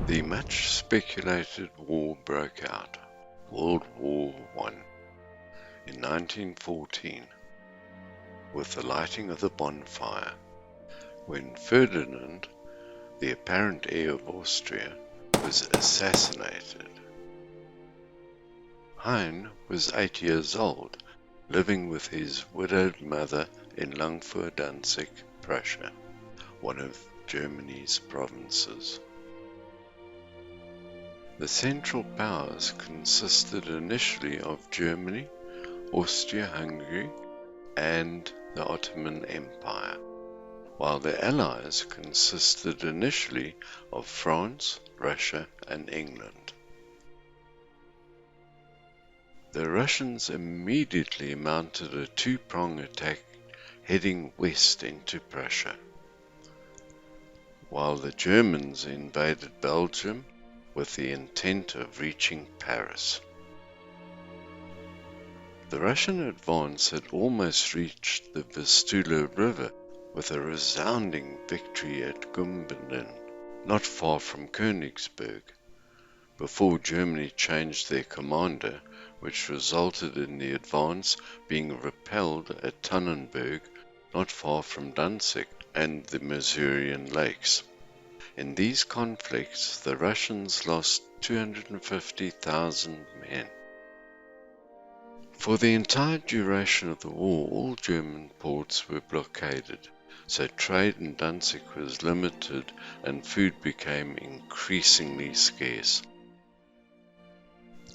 The much speculated war broke out, World War I, in 1914, with the lighting of the bonfire, when Ferdinand, the apparent heir of Austria, was assassinated. Hein was 8 years old, living with his widowed mother in Langfur, Danzig, Prussia, one of Germany's provinces. The Central Powers consisted initially of Germany, Austria-Hungary, and the Ottoman Empire, while the Allies consisted initially of France, Russia, and England. The Russians immediately mounted a two-prong attack heading west into Prussia, while the Germans invaded Belgium with the intent of reaching Paris. The Russian advance had almost reached the Vistula River with a resounding victory at Gumbinnen, not far from Konigsberg, before Germany changed their commander, which resulted in the advance being repelled at Tannenberg, not far from Danzig and the Masurian Lakes. In these conflicts, the Russians lost 250,000 men. For the entire duration of the war, all German ports were blockaded, so trade in Danzig was limited and food became increasingly scarce.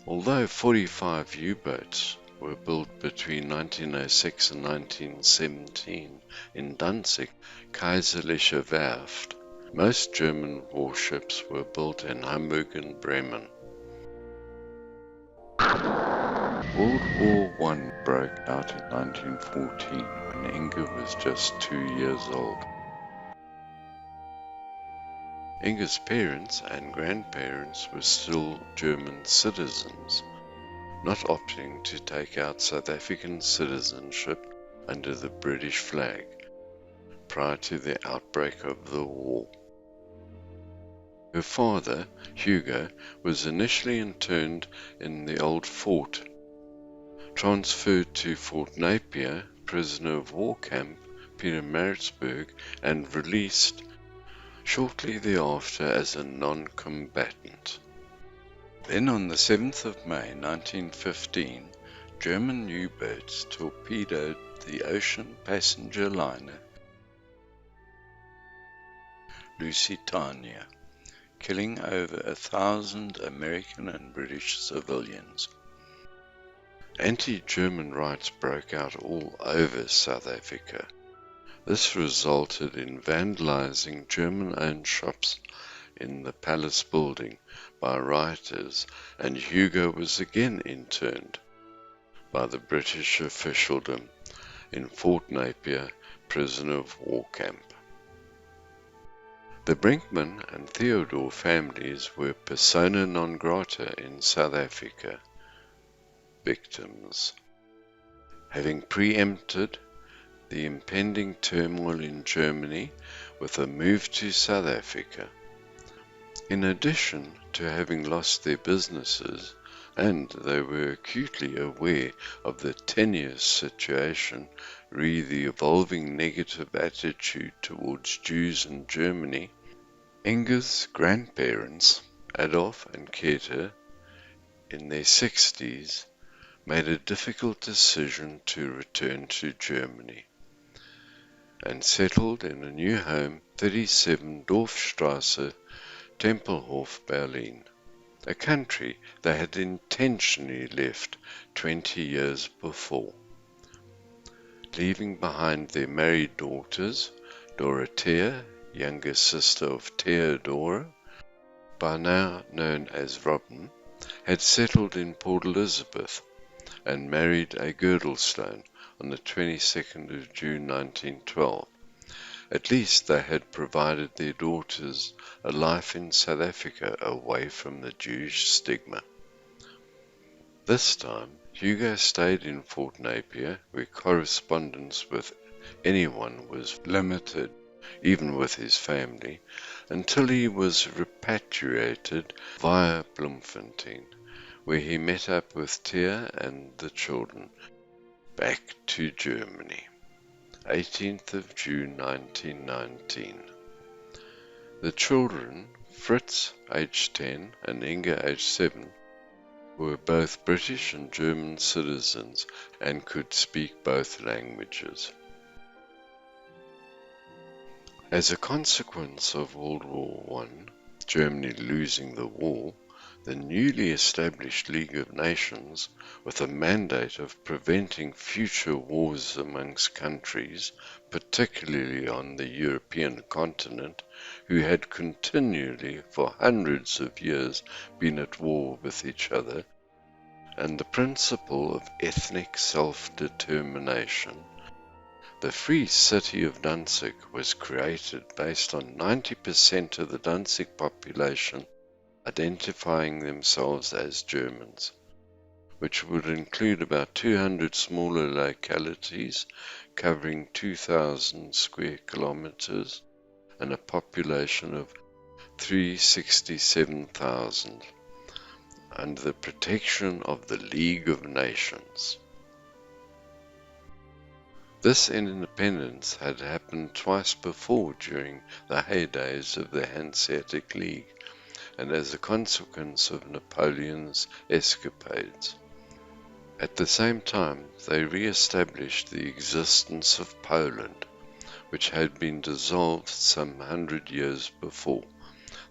Although 45 U-boats were built between 1906 and 1917 in Danzig, Kaiserliche Werft, most German warships were built in Hamburg and Bremen. World War I broke out in 1914 when Inga was just 2 years old. Inga's parents and grandparents were still German citizens, not opting to take out South African citizenship under the British flag prior to the outbreak of the war. Her father, Hugo, was initially interned in the old fort, transferred to Fort Napier, prisoner of war camp, Pietermaritzburg, and released shortly thereafter as a non-combatant. Then on the 7th of May 1915, German U-boats torpedoed the ocean passenger liner Lusitania, killing over 1,000 American and British civilians. Anti-German riots broke out all over South Africa. This resulted in vandalizing German-owned shops in the palace building by rioters, and Hugo was again interned by the British officialdom in Fort Napier, prisoner of war camp. The Brinkman and Theodore families were persona non grata in South Africa victims, having preempted the impending turmoil in Germany with a move to South Africa. In addition to having lost their businesses, and they were acutely aware of the tenuous situation re the evolving negative attitude towards Jews in Germany, Inga's grandparents, Adolf and Käthe, in their 60s, made a difficult decision to return to Germany and settled in a new home, 37 Dorfstrasse, Tempelhof, Berlin, a country they had intentionally left 20 years before, leaving behind their married daughters, Dorothea, younger sister of Theodora, by now known as Robin, had settled in Port Elizabeth and married a Girdlestone on the 22nd of June 1912. At least they had provided their daughters a life in South Africa away from the Jewish stigma. This time, Hugo stayed in Fort Napier, where correspondence with anyone was limited. even with his family, until he was repatriated via Bloemfontein, where he met up with Tia and the children, back to Germany. 18th of June 1919. The children, Fritz, aged 10, and Inga, aged 7, were both British and German citizens and could speak both languages. As a consequence of World War I, Germany losing the war, the newly established League of Nations, with a mandate of preventing future wars amongst countries, particularly on the European continent, who had continually for hundreds of years been at war with each other, and the principle of ethnic self-determination, the Free City of Danzig was created based on 90% of the Danzig population identifying themselves as Germans, which would include about 200 smaller localities covering 2,000 square kilometers and a population of 367,000, under the protection of the League of Nations. This independence had happened twice before during the heydays of the Hanseatic League, and as a consequence of Napoleon's escapades. At the same time, they re-established the existence of Poland, which had been dissolved some 100 years before,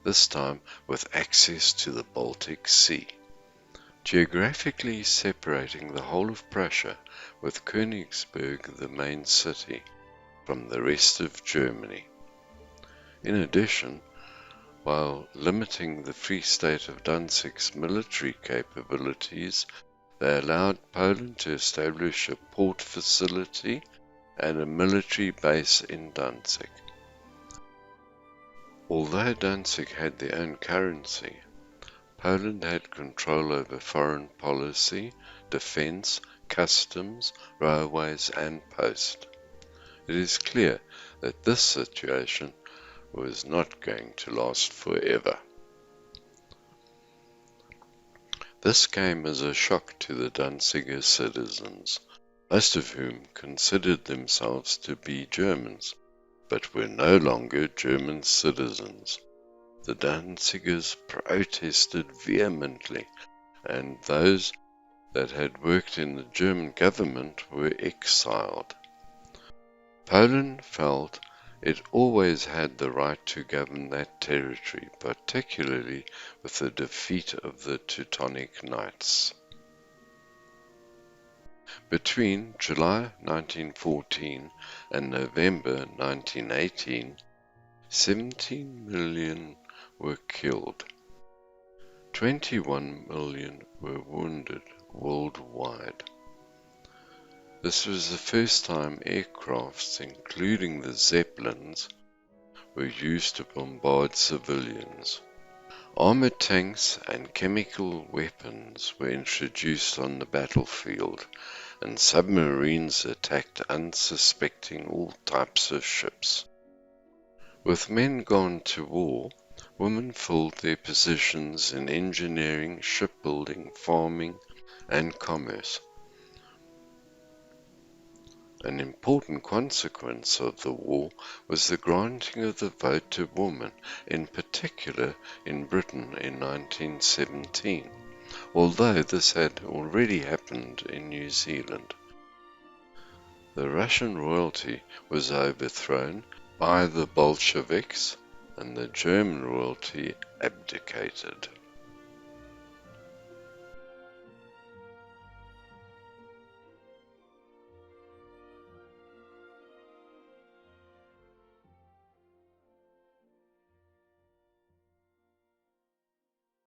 this time with access to the Baltic Sea, geographically separating the whole of Prussia, with Konigsberg the main city, from the rest of Germany. In addition, while limiting the Free State of Danzig's military capabilities, they allowed Poland to establish a port facility and a military base in Danzig. Although Danzig had their own currency, Poland had control over foreign policy, defense, customs, railways and post. It is clear that this situation was not going to last forever. This came as a shock to the Danziger citizens, most of whom considered themselves to be Germans, but were no longer German citizens. The Danzigers protested vehemently, and those that had worked in the German government were exiled. Poland felt it always had the right to govern that territory, particularly with the defeat of the Teutonic Knights. Between July 1914 and November 1918, 17 million were killed. 21 million were wounded worldwide. This was the first time aircrafts, including the Zeppelins, were used to bombard civilians. Armored tanks and chemical weapons were introduced on the battlefield, and submarines attacked unsuspecting all types of ships. With men gone to war, women filled their positions in engineering, shipbuilding, farming, and commerce. An important consequence of the war was the granting of the vote to women, in particular in Britain in 1917, although this had already happened in New Zealand. The Russian royalty was overthrown by the Bolsheviks, and the German royalty abdicated.